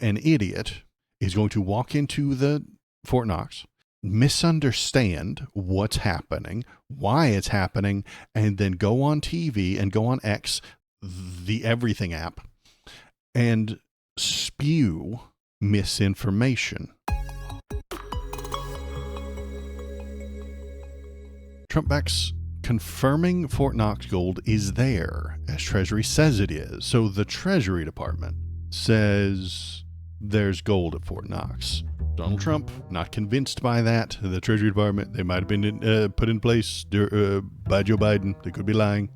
an idiot is going to walk into the Fort Knox, misunderstand what's happening, why it's happening, and then go on TV and go on X, the everything app, and spew misinformation. Trump backs confirming Fort Knox gold is there, as Treasury says it is. So the Treasury Department says there's gold at Fort Knox. Donald Trump, not convinced by that. The Treasury Department, they might have been put in place by Joe Biden. They could be lying.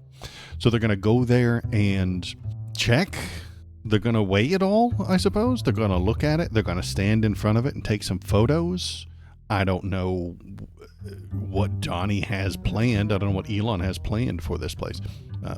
So they're going to go there and check. They're going to weigh it all, I suppose. They're going to look at it. They're going to stand in front of it and take some photos. I don't know what Johnny has planned. I don't know what Elon has planned for this place.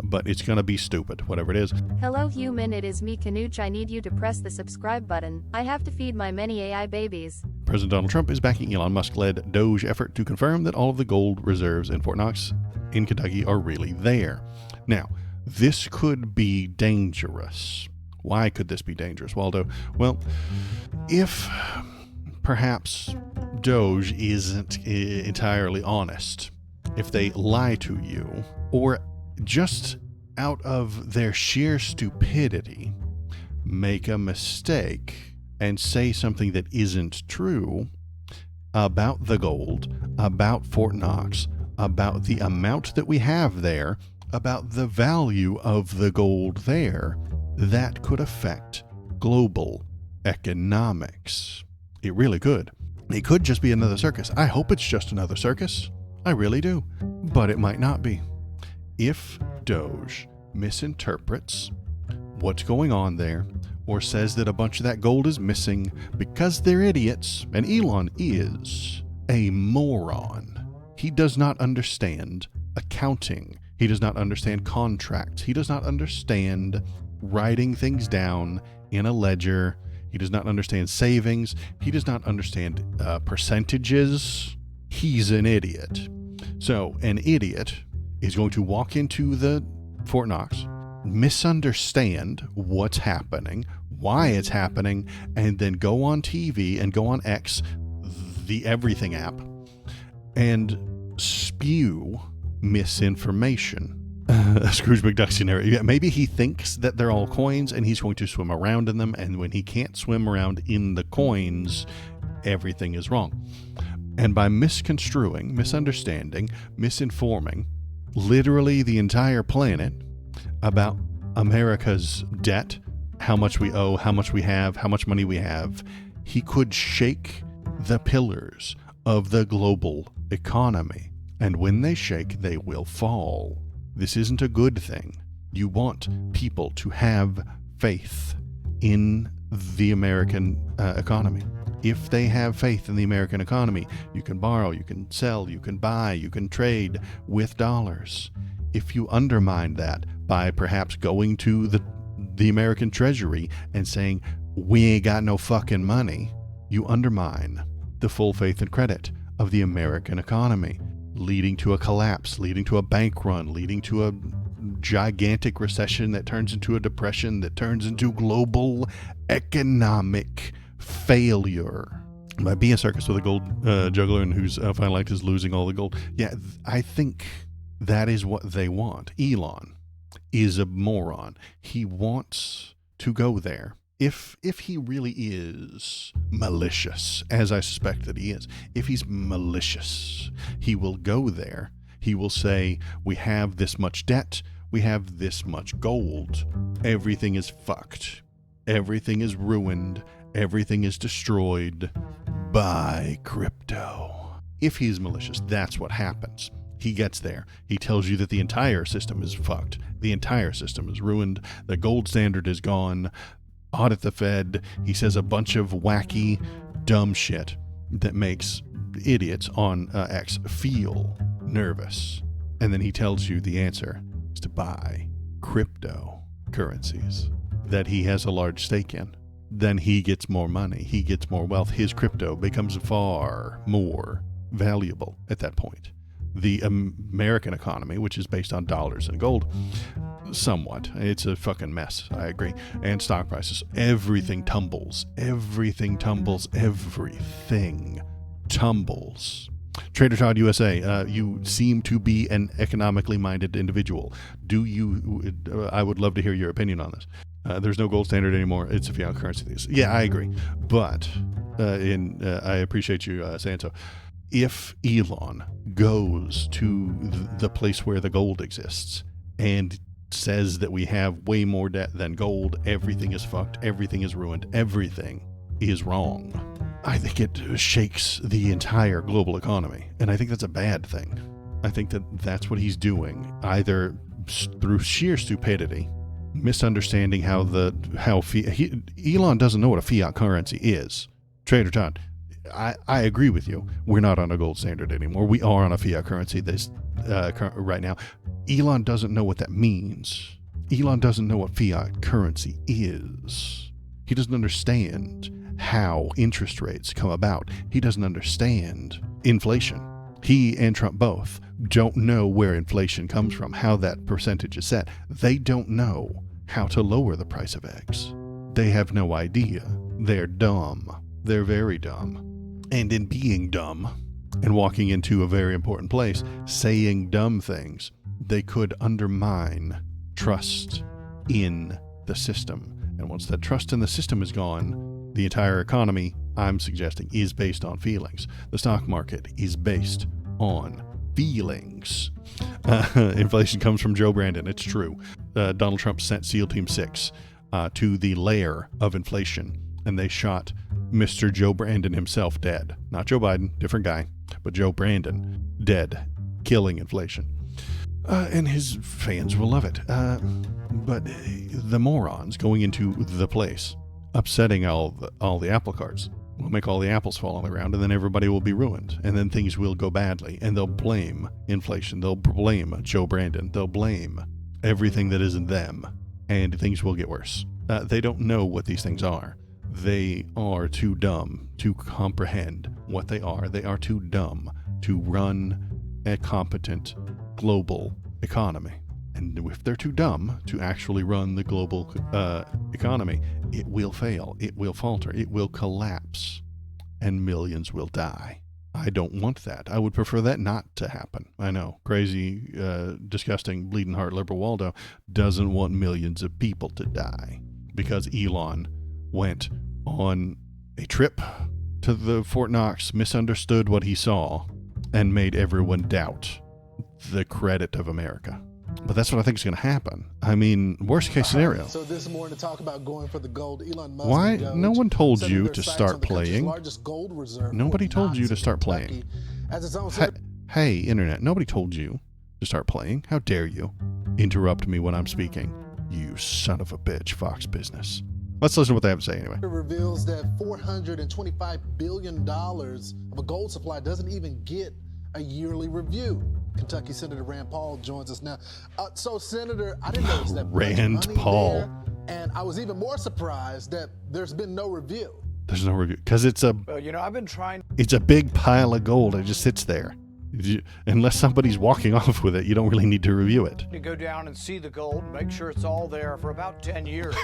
But it's going to be stupid, whatever it is. Hello human, it is me Kanuch. I need you to press the subscribe button. I have to feed my many AI babies. President Donald Trump is backing Elon Musk-led Doge effort to confirm that all of the gold reserves in Fort Knox in Kentucky are really there. Now, this could be dangerous. Why could this be dangerous, Waldo? Well, if perhaps Doge isn't entirely honest, if they lie to you, or just out of their sheer stupidity make a mistake and say something that isn't true about the gold, about Fort Knox, about the amount that we have there, about the value of the gold there, that could affect global economics. It really could. It could just be another circus. I hope it's just another circus. I really do. But it might not be. If Doge misinterprets what's going on there, or says that a bunch of that gold is missing because they're idiots, and Elon is a moron. He does not understand accounting. He does not understand contracts. He does not understand writing things down in a ledger. He does not understand savings. He does not understand percentages. He's an idiot. So an idiot is going to walk into the Fort Knox, misunderstand what's happening, why it's happening, and then go on TV and go on X, the everything app, and spew misinformation. Scrooge McDuck scenario. Yeah, maybe he thinks that they're all coins and he's going to swim around in them, and when he can't swim around in the coins, everything is wrong. And by misconstruing, misunderstanding, misinforming literally the entire planet about America's debt, how much we owe, how much we have, how much money we have, he could shake the pillars of the global economy. And when they shake, they will fall. This isn't a good thing. You want people to have faith in the American economy. If they have faith in the American economy, you can borrow, you can sell, you can buy, you can trade with dollars. If you undermine that by perhaps going to the American Treasury and saying, we ain't got no fucking money, you undermine the full faith and credit of the American economy, leading to a collapse, leading to a bank run, leading to a gigantic recession that turns into a depression, that turns into global economic failure. By being a circus with a gold juggler and whose final act is losing all the gold. Yeah, I think that is what they want. Elon is a moron. He wants to go there. If he really is malicious, as I suspect that he is, if he's malicious, he will go there. He will say, we have this much debt, we have this much gold. Everything is fucked. Everything is ruined. Everything is destroyed by crypto. If he's malicious, that's what happens. He gets there. He tells you that the entire system is fucked. The entire system is ruined. The gold standard is gone. Audit the Fed. He says a bunch of wacky, dumb shit that makes idiots on X feel nervous. And then he tells you the answer is to buy cryptocurrencies that he has a large stake in. Then he gets more money. He gets more wealth. His crypto becomes far more valuable at that point. The American economy, which is based on dollars and gold, Somewhat. It's a fucking mess. I agree. And stock prices. Everything tumbles. Everything tumbles. Everything tumbles. Trader Todd USA, you seem to be an economically minded individual. I would love to hear your opinion on this. There's no gold standard anymore. It's a fiat currency. Yeah, I agree. But I appreciate you saying so. If Elon goes to the place where the gold exists and says that we have way more debt than gold, everything is fucked, everything is ruined, everything is wrong, I think it shakes the entire global economy. And I think that's a bad thing. I think that that's what he's doing, either through sheer stupidity, misunderstanding Elon doesn't know what a fiat currency is. Trader Todd, I agree with you. We're not on a gold standard anymore. We are on a fiat currency right now. Elon doesn't know what that means. Elon doesn't know what fiat currency is. He doesn't understand how interest rates come about. He doesn't understand inflation. He and Trump both don't know where inflation comes from, how that percentage is set. They don't know how to lower the price of eggs. They have no idea. They're dumb. They're very dumb. And in being dumb and walking into a very important place, saying dumb things, they could undermine trust in the system. And once that trust in the system is gone, the entire economy, I'm suggesting, is based on feelings. The stock market is based on feelings. Inflation comes from Joe Brandon. It's true. Donald Trump sent SEAL Team 6 to the lair of inflation, and they shot Mr. Joe Brandon himself dead. Not Joe Biden, different guy, but Joe Brandon dead, killing inflation. And his fans will love it. But the morons going into the place, upsetting all the apple carts, will make all the apples fall on the ground, and then everybody will be ruined. And then things will go badly, and they'll blame inflation. They'll blame Joe Brandon. They'll blame everything that isn't them, and things will get worse. They don't know what these things are. They are too dumb to comprehend what they are. They are too dumb to run a competent global economy. And if they're too dumb to actually run the global economy, it will fail. It will falter. It will collapse. And millions will die. I don't want that. I would prefer that not to happen. I know. Crazy, disgusting, bleeding heart liberal Waldo doesn't want millions of people to die because Elon went on a trip to the Fort Knox, misunderstood what he saw, and made everyone doubt the credit of America. But that's what I think is going to happen. I mean, worst case scenario. So this morning to talk about going for the gold. Elon Musk. Why? No one told you to start playing. Nobody told you to start playing. Hey, Internet, nobody told you to start playing. How dare you interrupt me when I'm speaking? You son of a bitch, Fox Business. Let's listen to what they have to say anyway. It reveals that $425 billion of a gold supply doesn't even get a yearly review. Kentucky Senator Rand Paul joins us now. So, Senator, I didn't notice that Rand Paul. There, and I was even more surprised that there's been no review. There's no review because it's a. I've been trying. It's a big pile of gold. It just sits there. Unless somebody's walking off with it, you don't really need to review it. To go down and see the gold, make sure it's all there for about 10 years.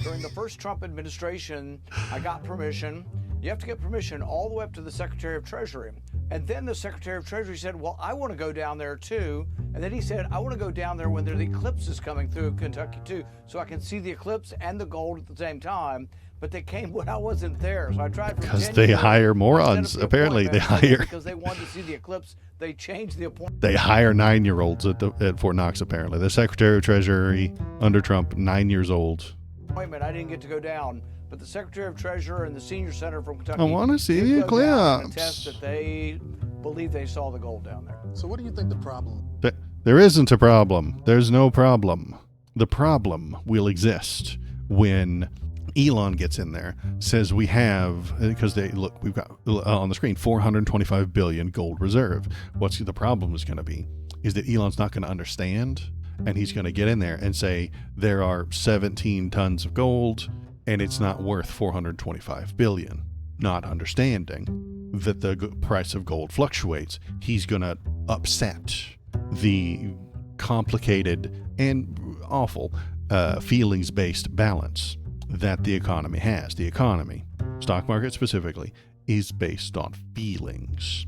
During the first Trump administration, I got permission. You have to get permission all the way up to the Secretary of Treasury. And then the Secretary of Treasury said, well, I want to go down there too. And then he said, I want to go down there when the eclipse is coming through Kentucky too, so I can see the eclipse and the gold at the same time. But they came when I wasn't there, so I tried for 10 years. Because they hire morons. Apparently, they hire. Because they wanted to see the eclipse, they changed the appointment. They hire 9-year-olds at Fort Knox. Apparently, the Secretary of Treasury under Trump, 9 years old. I didn't get to go down, but the Secretary of Treasury and the senior senator from Kentucky. I want to see the eclipse. Attest that they believe they saw the gold down there. So, what do you think the problem? There isn't a problem. There's no problem. The problem will exist when Elon gets in there, says we have, because we've got on the screen 425 billion gold reserve. What's the problem is going to be is that Elon's not going to understand, and he's going to get in there and say there are 17 tons of gold and it's not worth 425 billion. Not understanding that the price of gold fluctuates, he's going to upset the complicated and awful feelings-based balance that the economy has. The economy, stock market specifically, is based on feelings.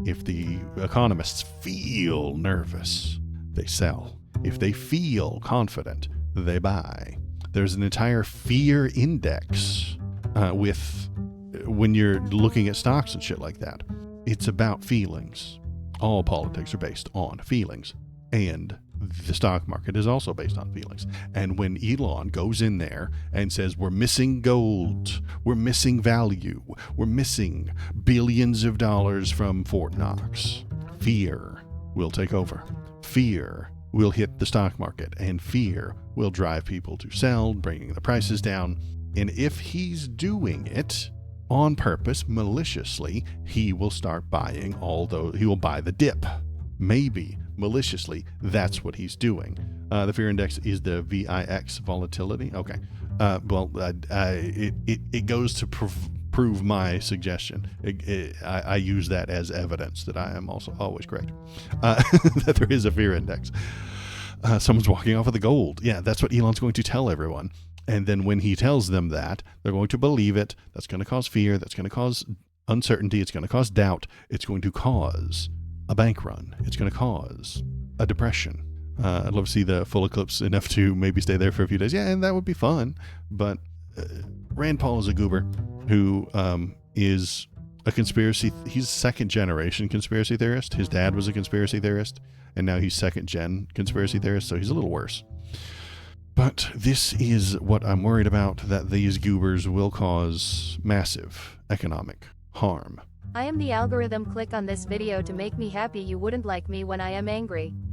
If the economists feel nervous, they sell. If they feel confident, they buy. There's an entire fear index when you're looking at stocks and shit like that. It's about feelings. All politics are based on feelings. And the stock market is also based on feelings. And when Elon goes in there and says, we're missing gold, we're missing value, we're missing billions of dollars from Fort Knox, fear will take over. Fear will hit the stock market, and fear will drive people to sell, bringing the prices down. And if he's doing it on purpose, maliciously, he will start buying he will buy the dip. Maybe maliciously, that's what he's doing. The fear index is the VIX volatility. Okay. It goes to prove my suggestion. I use that as evidence that I am also always correct. That there is a fear index. Someone's walking off with the gold. Yeah, that's what Elon's going to tell everyone. And then when he tells them that, they're going to believe it. That's going to cause fear. That's going to cause uncertainty. It's going to cause doubt. It's going to cause a bank run. It's going to cause a depression. I'd love to see the full eclipse enough to maybe stay there for a few days. Yeah, and that would be fun. But Rand Paul is a goober who is a conspiracy. He's second generation conspiracy theorist. His dad was a conspiracy theorist, and now he's second gen conspiracy theorist, so he's a little worse. But this is what I'm worried about, that these goobers will cause massive economic harm. I am the algorithm. Click on this video to make me happy. You wouldn't like me when I am angry.